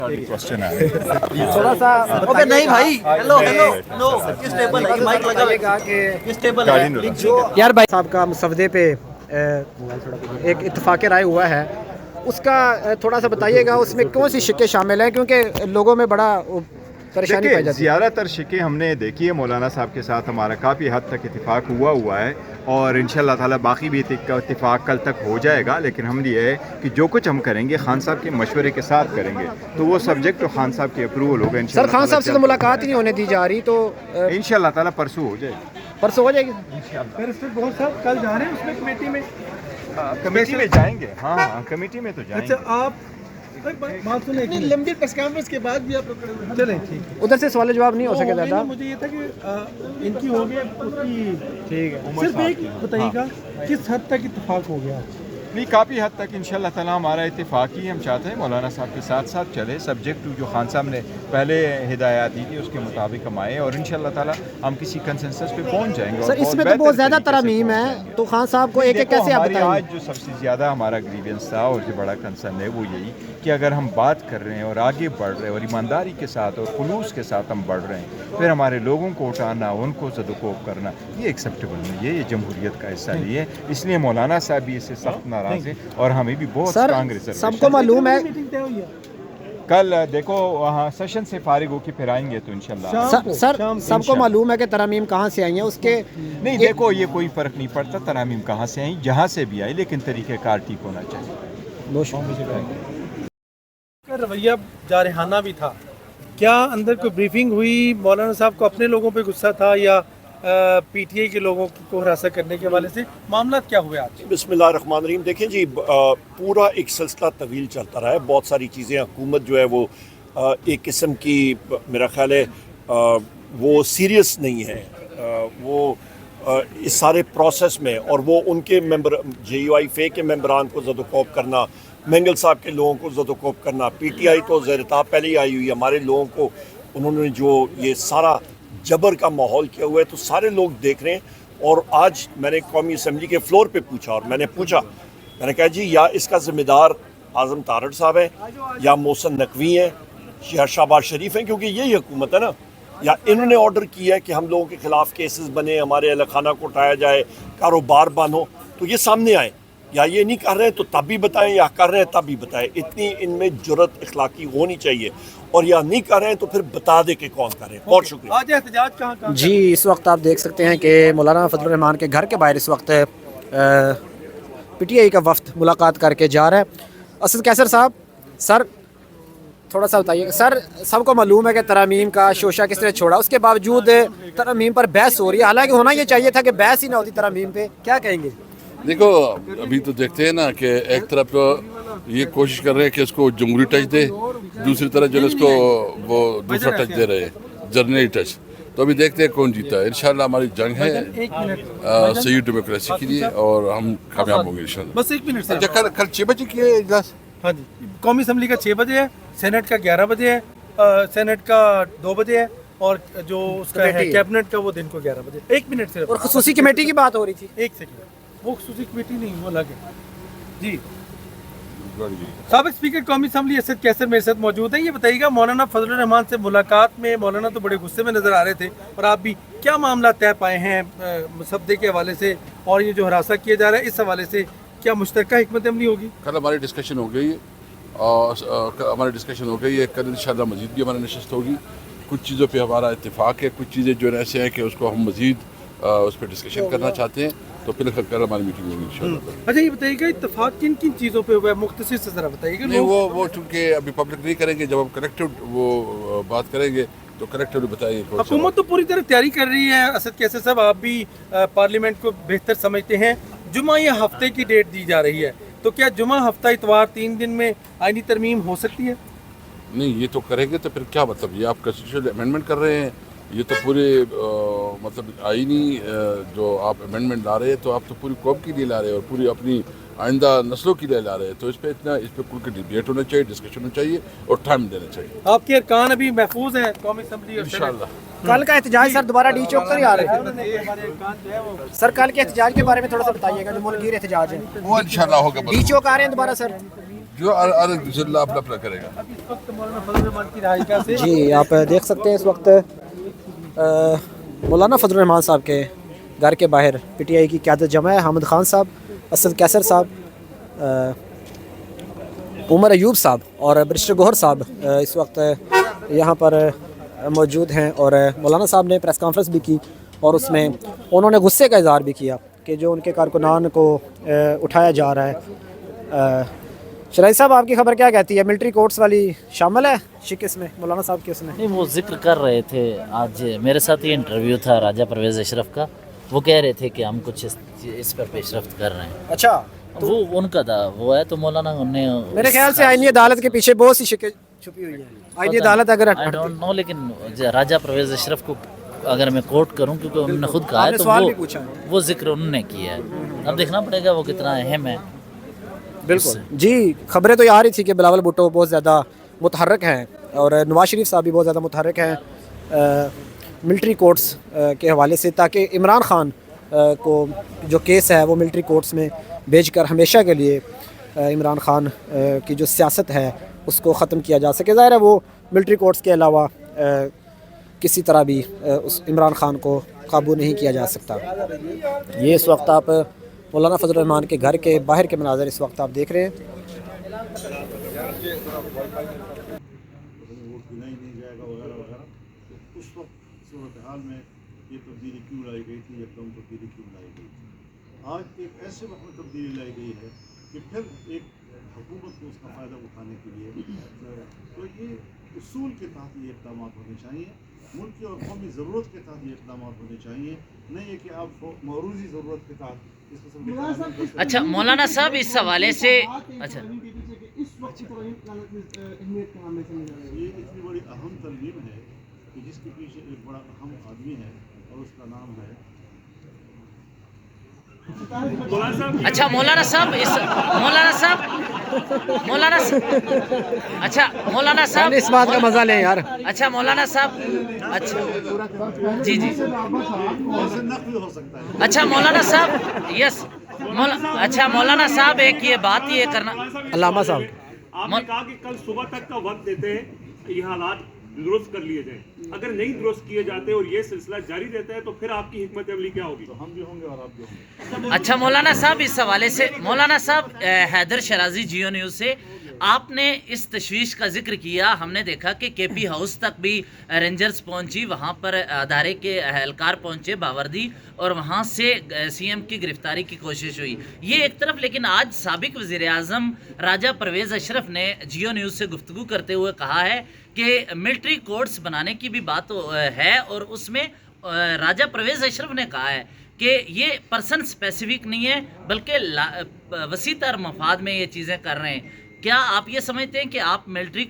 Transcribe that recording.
Question है थोड़ा सा ओके नहीं भाई हेलो हेलो नो किस टेबल है माइक लगा बताइएगा कि किस टेबल है जो यार भाई साहब का मुसवदे पे एक इत्तफाक राय हुआ है, उसका थोड़ा सा बताइएगा उसमें कौन सी शिक्के शामिल हैं, क्योंकि लोगों में बड़ा परेशानी पाई जाती है। ज़्यादातर शिके हमने देखी है, मौलाना साहब के साथ हमारा काफ़ी हद तक इत्तेफाक हुआ है और इंशाल्लाह ताला बाकी भी इत्तेफाक कल तक हो जाएगा। लेकिन हम ये है कि जो कुछ हम करेंगे खान साहब के मशवरे के साथ करेंगे, तो वो सब्जेक्ट तो खान साहब की अप्रूवल होगा। सर खान साहब से तो मुलाकात ही नहीं होने दी जा रही, तो इंशाल्लाह ताला परसों हो जाएगी। परसों हो जाएगी। बहुत साहब कल जा रहे हैं उसमें कमेटी में कमेटी में जाएंगे। हाँ कमेटी में तो जाएंगे। अच्छा आप बात सुने इतनी लंबी प्रेस कॉन्फ्रेंस के बाद भी आप चलें ठीक है। उधर से सवाल जवाब नहीं हो सके नहीं, ज़्यादा। मुझे ये था कि इनकी हो गई उसकी ठीक है। सिर्फ एक बताइएगा किस हद तक इत्तेफाक हो गया। नहीं काफ़ी हद तक इंशाल्लाह ताला हमारा इत्तेफाक ही हम चाहते हैं मौलाना साहब के साथ साथ चले। सब्जेक्ट जो खान साहब ने पहले हिदायत दी थी उसके मुताबिक हम आए और इंशाल्लाह ताला हम किसी कंसेंसस पे पहुंच जाएंगे। सर इसमें तो बहुत ज़्यादा तरमीम है, तो खान साहब को एक एक कैसे आप बताएंगे? आज जो सबसे ज़्यादा हमारा ग्रीवियंस था और जो बड़ा कंसर्न है वो यही कि अगर हम बात कर रहे हैं और आगे बढ़ रहे हैं और ईमानदारी के साथ और खुलूस के साथ हम बढ़ रहे हैं, फिर हमारे लोगों को उठाना, उनको सदुकोप करना, ये एक्सेप्टेबल नहीं है, ये जमहूरियत का हिस्सा नहीं है। इसलिए मौलाना साहब भी इससे सख्त नाराज़ हैं और हमें भी बहुत सर स्ट्रांग रिजर्वेशन। सबको मालूम है मीटिंग तय हुई है कल देखो वहाँ सेशन से फारिग होकर फिर आएंगे तो इंशाल्लाह। सर सबको मालूम है कि तरमीम कहाँ से आई है, उसके नहीं देखो ये कोई फ़र्क नहीं पड़ता तरामीम कहाँ से आई, जहाँ से भी आई, लेकिन तरीक़ेकार ठीक होना चाहिए। का रवैया जारहाना भी था। क्या अंदर कोई ब्रीफिंग हुई, मौलाना साहब को अपने लोगों पे गुस्सा था या पीटीआई के लोगों को हरासा करने के हवाले से मामला क्या हुए आज? बिस्मिल्लाहिर्रहमानिर्रहीम। देखें जी पूरा एक सिलसिला तवील चलता रहा है। बहुत सारी चीज़ें हुकूमत जो है वो एक किस्म की मेरा ख्याल है वो सीरियस नहीं है वो इस सारे प्रोसेस में, और वो उनके मेंबर JUI के मेंबरान को ज़दोकोप करना, मेंगल साहब के लोगों को ज़दोकोप करना, पीटीआई तो ज़ेरताब पहले ही आई हुई है, हमारे लोगों को उन्होंने जो ये सारा जबर का माहौल किया हुआ है तो सारे लोग देख रहे हैं। और आज मैंने कौमी असम्बली के फ्लोर पे पूछा और मैंने कहा जी या इसका ज़िम्मेदार आज़म तारड़ साहब है या मोहसिन नकवी हैं या शहबाज शरीफ हैं, क्योंकि यही हुकूमत है ना, या इन्होंने ऑर्डर किया है कि हम लोगों के ख़िलाफ़ केसेस बने, हमारे अहलखाना को उठाया जाए, कारोबार बंद हो, तो ये सामने आए। या ये नहीं कर रहे हैं तो तब भी बताएं, या कर रहे हैं तब भी बताएं। इतनी इनमें जुर्रत इखलाकी होनी चाहिए, और या नहीं कर रहे हैं तो फिर बता दे कि कौन कर रहे हैं। बहुत शुक्रिया। आज एहतजाज कहाँ जी इस वक्त आप देख सकते हैं कि मौलाना फजलुर रहमान के घर के बाहर इस वक्त पीटीआई का वफ्द मुलाकात करके जा रहा है। असद कैसर साहब, सर थोड़ा सा बताइए। सर सबको मालूम है कि तरमीम का शोशा किस तरह छोड़ा, उसके बावजूद तरमीम पर बहस हो रही है, हालांकि होना ये चाहिए था कि बहस ही ना होती तरमीम पे, क्या कहेंगे? देखो अभी तो देखते हैं ना कि एक तरफ तो ये कोशिश कर रहे हैं कि इसको जमहूरी टच दे, दूसरी तरफ जो है इसको वो दूसरा टच दे रहे हैं, जर्नली टच। तो अभी देखते हैं कौन जीता है। इंशाल्लाह हमारी जंग है सही डेमोक्रेसी के लिए और हम कामयाब होंगे इंशाल्लाह। बस एक मिनट से कल 6 बजे की है इजलास। हाँ जी, कौमी असम्बली का 6 बजे है, सेनेट का 11 बजे है, सेनेट का 2 बजे है, और जो उसका है कैबिनेट का वो दिन को 11 बजे। एक मिनट सिर्फ। और खुसूसी कमेटी की बात हो रही थी। एक सेकंड, वो खुसूसी कमेटी नहीं, वो अलग है जी। साबिक स्पीकर कौमी असम्बली असद कैसर मेरे साथ मौजूद है। ये बताइएगा मौलाना फजलुर रहमान से मुलाकात में मौलाना तो बड़े गुस्से में नजर आ रहे थे, और आप भी क्या मामला तय पाए हैं मुसद्दे के हवाले से, और ये जो हरासा किया जा रहा है इस हवाले से क्या मुश्तरका हिकमत अमली होगी? कल हमारी डिस्कशन हो गई है और कल इंशाल्लाह मज़ीद भी हमारी नशस्त होगी। कुछ चीज़ों पे हमारा इत्तेफाक है, कुछ चीज़ें जो ऐसे हैं कि उसको हम मज़ीद उस पर डिस्कशन करना चाहते हैं, तो फिर कल हमारी मीटिंग होगी इंशाल्लाह। अच्छा ये बताइएगा इत्तेफाक किन किन चीज़ों पे हुआ है, मुख्तसर से ज़रा बताइएगा। नहीं वो चूँकि अभी पब्लिक नहीं करेंगे, जब हम कलेक्टिव वो बात करेंगे तो कलेक्टिव बताएंगे। हुकूमत तो पूरी तरह तैयारी कर रही है। असद कैसर साहब आप भी पार्लियामेंट को बेहतर समझते हैं, जुमा या हफ्ते की डेट दी जा रही है, तो क्या जुमा हफ्ता इतवार 3 दिन में आईनी तरमीम हो सकती है? नहीं ये तो करेंगे तो फिर क्या मतलब, ये आप कॉन्स्टिट्यूशनल अमेंडमेंट कर रहे हैं, ये तो पूरे मतलब आईनी जो आप अमेंडमेंट ला रहे हैं तो आप तो पूरी कौम के लिए ला रहे हैं और पूरी अपनी आइंदा नस्लों के लिए ला रहे हैं। तो इस पर खुल के डिबेट होना चाहिए, डिस्कशन होना चाहिए और टाइम देना चाहिए। आपके अरकान अभी महफूज हैं कौमी असम्बली और इंशाल्लाह। कल का एहतजाज सर दोबारा डी चौक तो नहीं आ रहे हैं? सर कल के एहतजाज के बारे में थोड़ा सा बताइएगा, जो मुल्कीर एहतजाज है वो इंशाल्लाह होगा। डी चौक आ रहे हैं दोबारा सर? क्यों हर एक दूसरे अपना अपना करेगा। अब इस वक्त मौलाना फजल रहमान की रहाई का से जी आप देख सकते हैं इस वक्त मौलाना फजल रहमान साहब के घर के बाहर पीटीआई की क़यादत जमा है। हामिद खान साहब, असद कैसर साहब, उमर अयूब साहब और बैरिस्टर गौहर साहब इस वक्त यहाँ पर मौजूद हैं। और मौलाना साहब ने प्रेस कॉन्फ्रेंस भी की और उसमें उन्होंने गुस्से का इज़हार भी किया कि जो उनके कारकुनान को उठाया जा रहा है। शराई साहब आपकी खबर क्या कहती है, मिलिट्री कोर्ट्स वाली शामिल है शिकस्त में मौलाना साहब की? उसने नहीं, वो जिक्र कर रहे थे, आज मेरे साथ ये इंटरव्यू था राजा परवेज़ अशरफ का, वो कह रहे थे कि हम कुछ इस पर पेशरफ्त कर रहे हैं। अच्छा, वो उनका था, वो है तो मौलाना ने मेरे ख्याल से आईनी अदालत के पीछे बहुत सी शिकें छुपी हुई हैं। आईनी अदालत अगर आई डोंट नो, लेकिन राजा परवेज़ अशरफ को अगर मैं कोट करूं, क्योंकि उन्होंने खुद कहा है, तो वो जिक्र उन्होंने किया है। अब देखना पड़ेगा वो कितना अहम है। बिल्कुल जी, खबरें तो ये आ रही थी कि बिलावल भुट्टो बहुत ज़्यादा मुतहर्रिक हैं और नवाज शरीफ साहब भी बहुत ज़्यादा मुतहर्रिक हैं मिलिट्री कोर्ट्स के हवाले से, ताकि इमरान खान को जो केस है वो मिलिट्री कोर्ट्स में भेजकर हमेशा के लिए इमरान खान की जो सियासत है उसको ख़त्म किया जा सके। ज़ाहिर है वो मिलिट्री कोर्ट्स के अलावा किसी तरह भी उस इमरान खान को काबू नहीं किया जा सकता। ये इस वक्त आप मौलाना फजल रहमान के घर के बाहर के मनाज़र इस वक्त आप देख रहे हैं। उस वक्त सूरत हाल में ये तब्दीली क्यों लाई गई थी, एकदम तब्दीली क्यों लाई गई थी। आज एक ऐसे वक्त में तब्दीली लाई गई है कि फिर एक हुकूमत को उसका फ़ायदा उठाने के लिए तो ये उसूल के तहत ये इक़दाम होने चाहिए, मुल्की और कौमी ज़रूरत के तहत ये इक़दाम होने चाहिए, नहीं है कि आप मौरूज़ी ज़रूरत के तहत इस किस्म के। अच्छा मौलाना साहब, इस हवाले से अच्छा ये इतनी बड़ी अहम तरमीम है कि जिसके पीछे एक बड़ा अहम आदमी है और उसका नाम है अच्छा मौलाना साहब, इस अच्छा मौलाना साहब इस बात का मजा लें यार। अच्छा मौलाना साहब, अच्छा जी जी, हो सकता है। अच्छा मौलाना साहब, यस अच्छा मौलाना साहब, एक ये बात ये करना, अल्लामा साहब आपने कहा कि कल सुबह तक का वक्त देते हैं ये हालात दुरुस्त कर लिए जाएं। अगर नहीं दुरुस्त किए जाते और ये सिलसिला जारी रहता है तो फिर आपकी हिकमत अमली क्या होगी? तो हम भी होंगे और आप भी होंगे। अच्छा मौलाना साहब, इस हवाले से मौलाना साहब, हैदर शराजी जियो न्यूज़ से आपने इस तशवीश का जिक्र किया। हमने देखा कि केपी हाउस तक भी रेंजर्स पहुंची, वहां पर अदारे के एहलकार पहुंचे बावर्दी, और वहां से सीएम की गिरफ्तारी की कोशिश हुई। ये एक तरफ, लेकिन आज साबिक वज़ीर आज़म राजा परवेज़ अशरफ ने जियो न्यूज़ से गुफ्तगू करते हुए कहा है कि मिलिट्री कोर्ट्स बनाने की भी बात है, और उसमें राजा परवेज़ अशरफ ने कहा है कि ये पर्सन स्पेसिफिक नहीं है, बल्कि वसी तर मफाद में ये चीज़ें कर रहे हैं। क्या आप ये समझते हैं कि आप मिलिट्री